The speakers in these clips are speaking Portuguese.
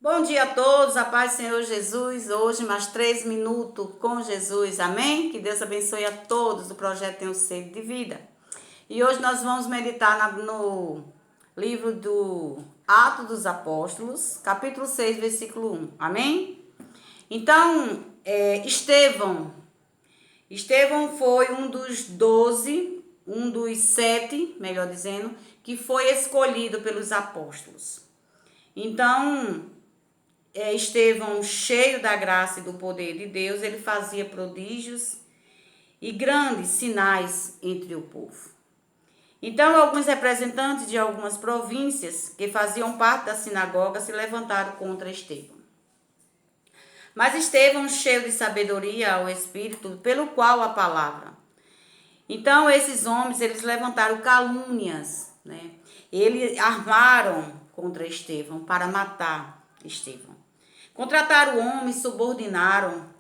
Bom dia a todos, a paz do Senhor Jesus. Hoje mais 3 minutos com Jesus, amém? Que Deus abençoe a todos do projeto Tenho Sede de Vida. E hoje nós vamos meditar no livro do Atos dos Apóstolos, capítulo 6, versículo 1, amém? Então, Estevão foi um dos 12, um dos 7, melhor dizendo, que foi escolhido pelos apóstolos. Então, Estevão, cheio da graça e do poder de Deus, ele fazia prodígios e grandes sinais entre o povo. Então, alguns representantes de algumas províncias que faziam parte da sinagoga se levantaram contra Estevão. Mas Estevão, cheio de sabedoria ao Espírito, pelo qual a palavra. Então, esses homens, eles levantaram calúnias, né? Eles armaram contra Estevão para matar Estevão. Contrataram homens, subordinaram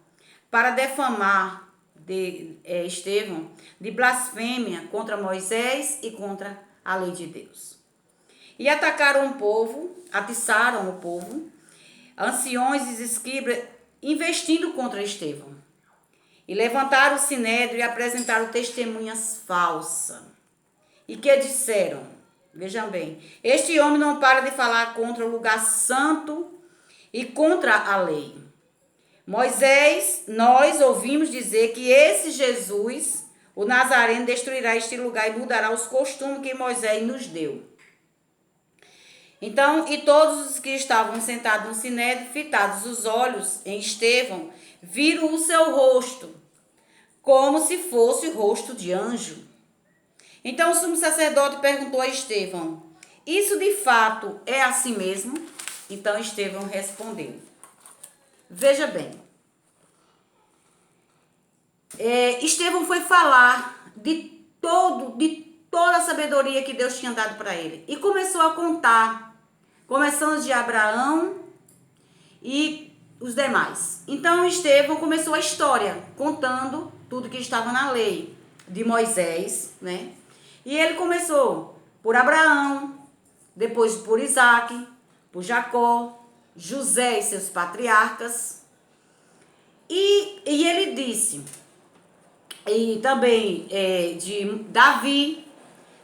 para defamar Estevão de blasfêmia contra Moisés e contra a lei de Deus. E atacaram o povo, atiçaram o povo, anciões e escribas, investindo contra Estevão. E levantaram o sinédrio e apresentaram testemunhas falsas. E que disseram, vejam bem, este homem não para de falar contra o lugar santo e contra a lei. Moisés, nós ouvimos dizer que esse Jesus, o Nazareno, destruirá este lugar e mudará os costumes que Moisés nos deu. Então, e todos os que estavam sentados no sinédrio, fitados os olhos em Estevão, viram o seu rosto, como se fosse o rosto de anjo. Então o sumo sacerdote perguntou a Estevão, isso de fato é assim mesmo? Então Estevão respondeu. Veja bem, Estevão foi falar de toda a sabedoria que Deus tinha dado para ele. E começou a contar, começando de Abraão e os demais. Então Estevão começou a história, contando tudo que estava na lei de Moisés, né? E ele começou por Abraão, depois por Isaac, por Jacó, José e seus patriarcas. E ele disse, e também de Davi,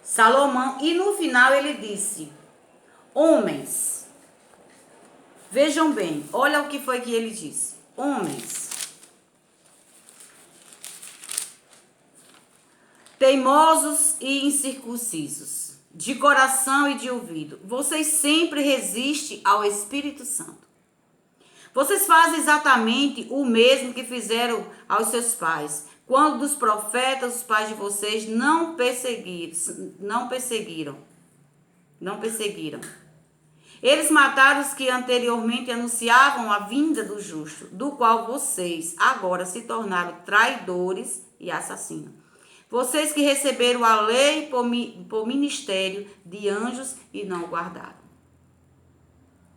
Salomão, e no final ele disse, homens, vejam bem, olha o que foi que ele disse, homens, teimosos e incircuncisos, de coração e de ouvido, vocês sempre resistem ao Espírito Santo. Vocês fazem exatamente o mesmo que fizeram aos seus pais, quando dos profetas os pais de vocês não perseguiram. Eles mataram os que anteriormente anunciavam a vinda do justo, do qual vocês agora se tornaram traidores e assassinos. Vocês que receberam a lei por ministério de anjos e não guardaram.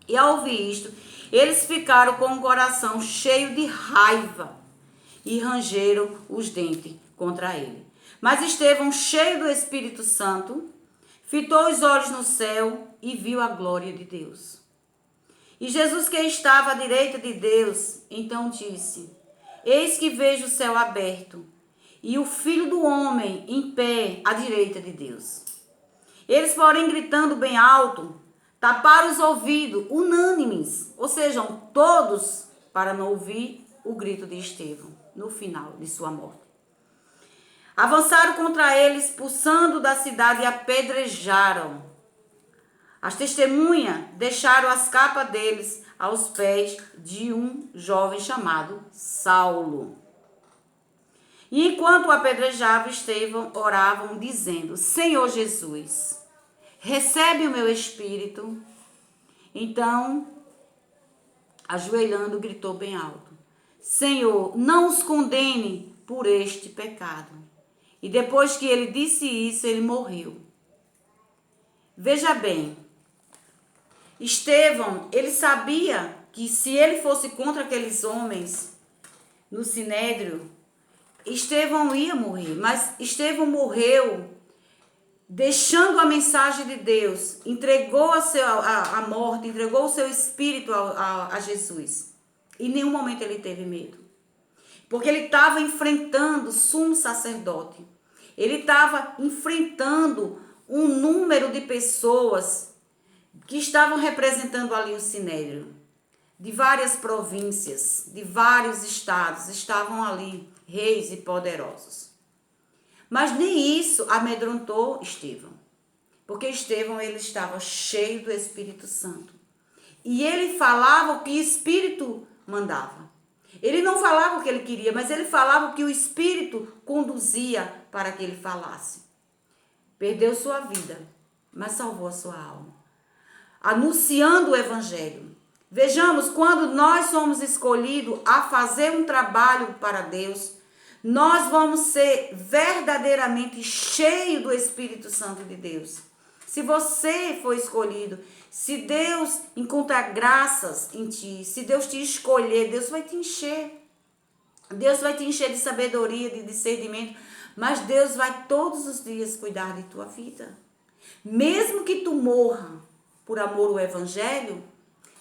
E ao ouvir isto, eles ficaram com o coração cheio de raiva e rangeram os dentes contra ele. Mas Estevão, cheio do Espírito Santo, fitou os olhos no céu e viu a glória de Deus. E Jesus, que estava à direita de Deus, então disse, eis que vejo o céu aberto, e o Filho do Homem em pé à direita de Deus. Eles, porém, gritando bem alto, taparam os ouvidos, unânimes, ou seja, todos, para não ouvir o grito de Estevão, no final de sua morte. Avançaram contra ele, expulsando da cidade e apedrejaram. As testemunhas deixaram as capas deles aos pés de um jovem chamado Saulo. E enquanto o apedrejavam, Estevão oravam, dizendo, Senhor Jesus, recebe o meu espírito. Então, ajoelhando, gritou bem alto, Senhor, não os condene por este pecado. E depois que ele disse isso, ele morreu. Veja bem, Estevão, ele sabia que se ele fosse contra aqueles homens no sinédrio, Estevão ia morrer, mas Estevão morreu deixando a mensagem de Deus, entregou a morte, entregou o seu espírito a Jesus. Em nenhum momento ele teve medo. Porque ele estava enfrentando o sumo sacerdote. Ele estava enfrentando um número de pessoas que estavam representando ali o Sinédrio. De várias províncias, de vários estados, estavam ali reis e poderosos. Mas nem isso amedrontou Estevão. Porque Estevão, ele estava cheio do Espírito Santo. E ele falava o que o Espírito mandava. Ele não falava o que ele queria, mas ele falava o que o Espírito conduzia para que ele falasse. Perdeu sua vida, mas salvou a sua alma. Anunciando o Evangelho. Vejamos, quando nós somos escolhidos a fazer um trabalho para Deus, nós vamos ser verdadeiramente cheios do Espírito Santo de Deus. Se você for escolhido, se Deus encontrar graças em ti, se Deus te escolher, Deus vai te encher. Deus vai te encher de sabedoria, de discernimento, mas Deus vai todos os dias cuidar de tua vida. Mesmo que tu morra por amor ao Evangelho,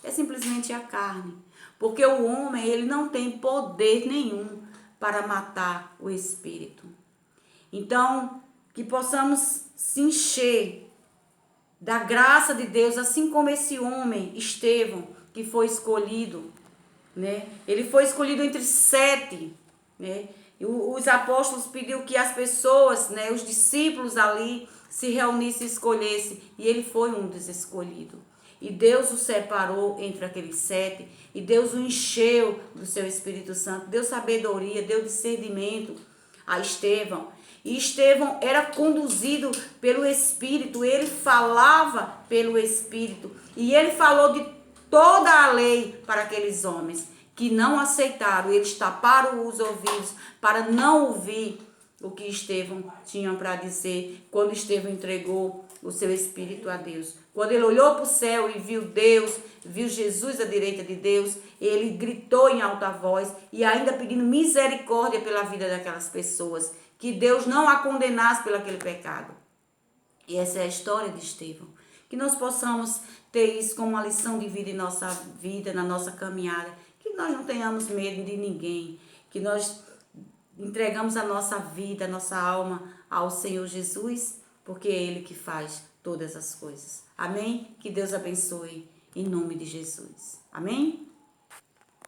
é simplesmente a carne. Porque o homem, ele não tem poder nenhum para matar o espírito. Então, que possamos se encher da graça de Deus, assim como esse homem, Estevão, que foi escolhido, né? Ele foi escolhido entre 7, né? Os apóstolos pediu que as pessoas, né, os discípulos ali, se reunissem e escolhessem, e ele foi um dos escolhidos. E Deus o separou entre aqueles 7, e Deus o encheu do seu Espírito Santo, deu sabedoria, deu discernimento a Estevão. E Estevão era conduzido pelo Espírito, ele falava pelo Espírito, e ele falou de toda a lei para aqueles homens que não aceitaram, eles taparam os ouvidos para não ouvir o que Estevão tinha para dizer, quando Estevão entregou o seu espírito a Deus. Quando ele olhou para o céu e viu Deus, viu Jesus à direita de Deus, ele gritou em alta voz e ainda pedindo misericórdia pela vida daquelas pessoas, que Deus não a condenasse pelo aquele pecado. E essa é a história de Estevão. Que nós possamos ter isso como uma lição de vida em nossa vida, na nossa caminhada. Que nós não tenhamos medo de ninguém. Que nós entregamos a nossa vida, a nossa alma ao Senhor Jesus, porque é Ele que faz todas as coisas. Amém? Que Deus abençoe em nome de Jesus. Amém?